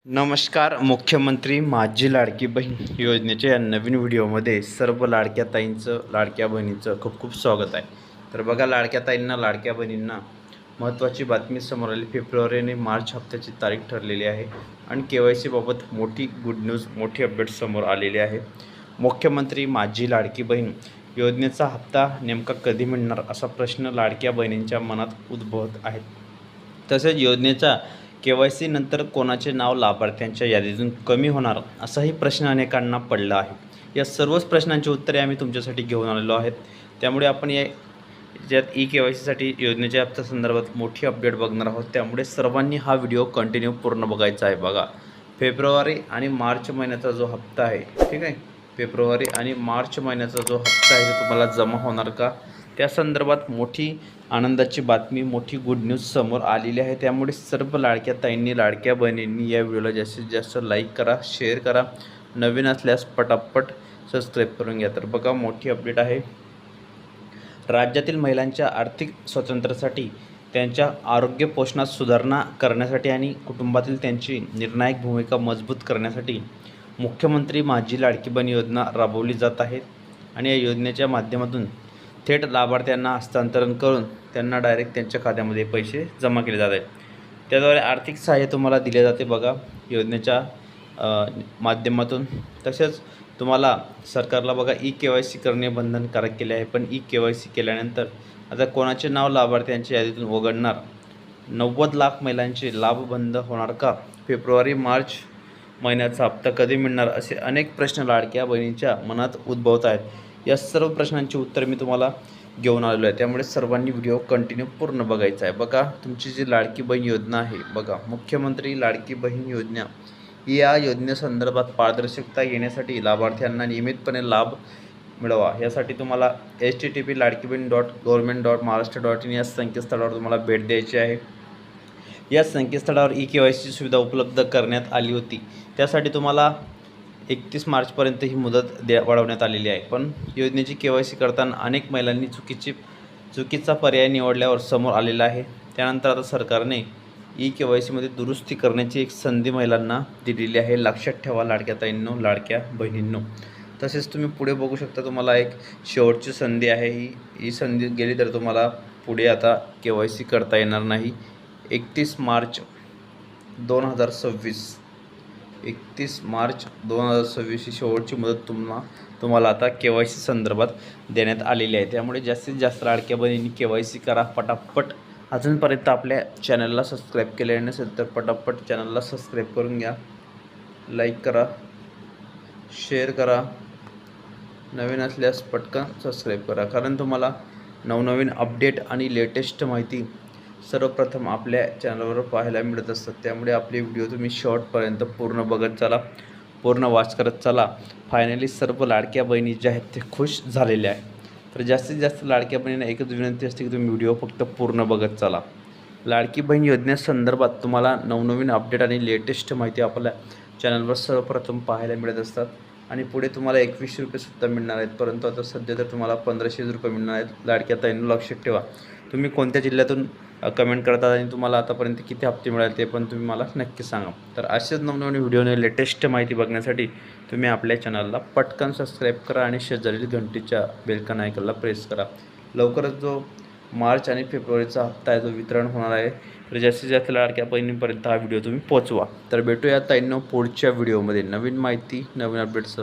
नमस्कार. मुख्यमंत्री माझी लाडकी बहीण योजनेच्या या नवीन व्हिडिओमध्ये सर्व लाडक्या ताईंचं, लाडक्या बहिणीचं खूप खूप स्वागत आहे. तर बघा, लाडक्या ताईंना, लाडक्या बहिणींना महत्त्वाची बातमी समोर आली. फेब्रुवारी आणि मार्च हप्त्याची तारीख ठरलेली आहे आणि KYC बाबत मोठी गुड न्यूज, मोठी अपडेट समोर आलेली आहे. मुख्यमंत्री माझी लाडकी बहीण योजनेचा हप्ता नेमका कधी मिळणार असा प्रश्न लाडक्या बहिणींच्या मनात उद्भवत आहे. तसेच योजनेचा KYC नंतर कोणाचे नाव लाभार्थ्यांच्या यादीतून कमी होणार असाही प्रश्न अनेकांना पडला आहे. या सर्वच प्रश्नांची उत्तरे आम्ही तुमच्यासाठी घेऊन आलेलो आहेत. त्यामुळे आपण याच्यात KYCसाठी योजनेच्या हप्त्या संदर्भात मोठी अपडेट बघणार आहोत. त्यामुळे सर्वांनी हा व्हिडिओ कंटिन्यू पूर्ण बघायचा आहे. बघा, फेब्रुवारी आणि मार्च महिन्याचा जो हप्ता आहे, ठीक आहे, फेब्रुवारी आणि मार्च महिन्याचा जो हप्ता आहे तो तुम्हाला जमा होणार का, त्या संदर्भात मोठी आनंदाची बातमी, मोठी गुड न्यूज समोर आलेली आहे. त्यामुळे सर्व लाडक्या ताईंनी, लाडक्या बहिणींनी या व्हिडिओला जास्तीत जास्त लाईक करा, शेअर करा, नवीन असल्यास पटापट सबस्क्राईब करून घ्या. तर बघा, मोठी अपडेट आहे. राज्यातील महिलांच्या आर्थिक स्वातंत्र्यासाठी, त्यांच्या आरोग्य पोषणात सुधारणा करण्यासाठी आणि कुटुंबातील त्यांची निर्णायक भूमिका मजबूत करण्यासाठी मुख्यमंत्री माझी लाडकी बहीण योजना राबवली जात आहे. आणि या योजनेच्या माध्यमातून थेट लाभार्थ्यांना हस्तांतरण करून त्यांना डायरेक्ट त्यांच्या खात्यामध्ये पैसे जमा केले जात आहेत. त्याद्वारे आर्थिक सहाय्य तुम्हाला दिले जाते. बघा, योजनेच्या माध्यमातून. तसेच तुम्हाला सरकारला बघा KYC करणे बंधनकारक केले आहे. पण KYC केल्यानंतर आता कोणाचे नाव लाभार्थ्यांच्या यादीतून वगळणार, 90 लाख महिलांचे लाभ बंद होणार का, फेब्रुवारी मार्च महिन्याचा हप्ता कधी मिळणार, असे अनेक प्रश्न लाडक्या बहिणींच्या मनात उद्भवत आहेत. या सर्व प्रश्नांची उत्तर मी तुम्हाला घेऊन आलेलो आहे. त्यामुळे सर्वांनी व्हिडिओ कंटिन्यू पूर्ण बघायचा आहे. बघा, तुमची जी लाडकी बहीण योजना आहे, बघा, मुख्यमंत्री लाडकी बहीण योजना, या योजनेसंदर्भात पारदर्शकता येण्यासाठी लाभार्थ्यांना नियमितपणे लाभ मिळवा, यासाठी तुम्हाला http.ladkibahn.government.maharashtra.in या संकेतस्थळावर तुम्हाला भेट द्यायची आहे. या संकेतस्थळावर KYC सुविधा उपलब्ध करण्यात आली होती. त्यासाठी तुम्हाला 31 मार्चपर्यंत ही मुदत वाढवण्यात आलेली आहे. पण योजनेची KYC करताना अनेक महिलांनी चुकीचा पर्याय निवडल्यावर समोर आलेला आहे. त्यानंतर आता सरकारने KYCमध्ये दुरुस्ती करण्याची एक संधी महिलांना दिलेली आहे. लक्षात ठेवा लाडक्या ताईंनो, लाडक्या बहिणींनो. तसेच तुम्ही पुढे बघू शकता, तुम्हाला एक शेवटची संधी आहे. ही संधी गेली तर तुम्हाला पुढे आता KYC करता येणार नाही. 31 मार्च 2026 ही शेवटची मुदत तुम्हाला आता KYC संदर्भात देण्यात आलेली आहे. त्यामुळे जास्तीत जास्त लाडक्या बहिणींनी KYC करा पटापट. अजूनपर्यंत आपल्या चॅनलला सबस्क्राईब केले नसेल तर पटापट चॅनलला सबस्क्राईब करून घ्या, लाईक करा, शेअर करा, नवीन असल्यास पटकन सबस्क्राईब करा. कारण तुम्हाला नवनवीन अपडेट आणि लेटेस्ट माहिती सर्वप्रथम आपल्या चॅनलवर पाहायला मिळत असतात. त्यामुळे आपले व्हिडिओ तुम्ही शॉर्टपर्यंत पूर्ण बघत चला, पूर्ण वाच करत चला. फायनली सर्व लाडक्या बहिणी ज्या आहेत ते खुश झालेल्या आहेत. तर जास्तीत जास्त लाडक्या बहिणींना एकच विनंती असते की तुम्ही व्हिडिओ फक्त पूर्ण बघत चला. लाडकी बहीण योजनेसंदर्भात तुम्हाला नवनवीन अपडेट आणि लेटेस्ट माहिती आपल्या चॅनलवर सर्वप्रथम पाहायला मिळत असतात. आणि पुढे तुम्हाला 2100 रुपयेसुद्धा मिळणार आहेत. परंतु आता सध्या तर तुम्हाला 1500 रुपये मिळणार आहेत. लाडक्या ताईंनो, लक्षात ठेवा. तुम्ही कोणत्या जिल्ह्यातून कमेंट करतात आणि तुम्हाला आतापर्यंत किती हप्ते मिळाले ते पण तुम्ही मला नक्की सांगा. तर असेच नवनवीन व्हिडिओने लेटेस्ट माहिती बघण्यासाठी तुम्ही आपल्या चॅनलला पटकन सबस्क्राईब करा आणि शेजारील घंटीच्या बेलकन आयकॉनला प्रेस करा. लवकरच जो मार्च आणि फेब्रुवारीचा हप्ता आहे तो वितरण होणार आहे. तर जास्तीत जास्त लाडक्या बहिणींपर्यंत हा व्हिडिओ तुम्ही पोचवा. तर भेटूया ताईंनो पुढच्या व्हिडिओमध्ये नवीन माहिती, नवीन अपडेट्स.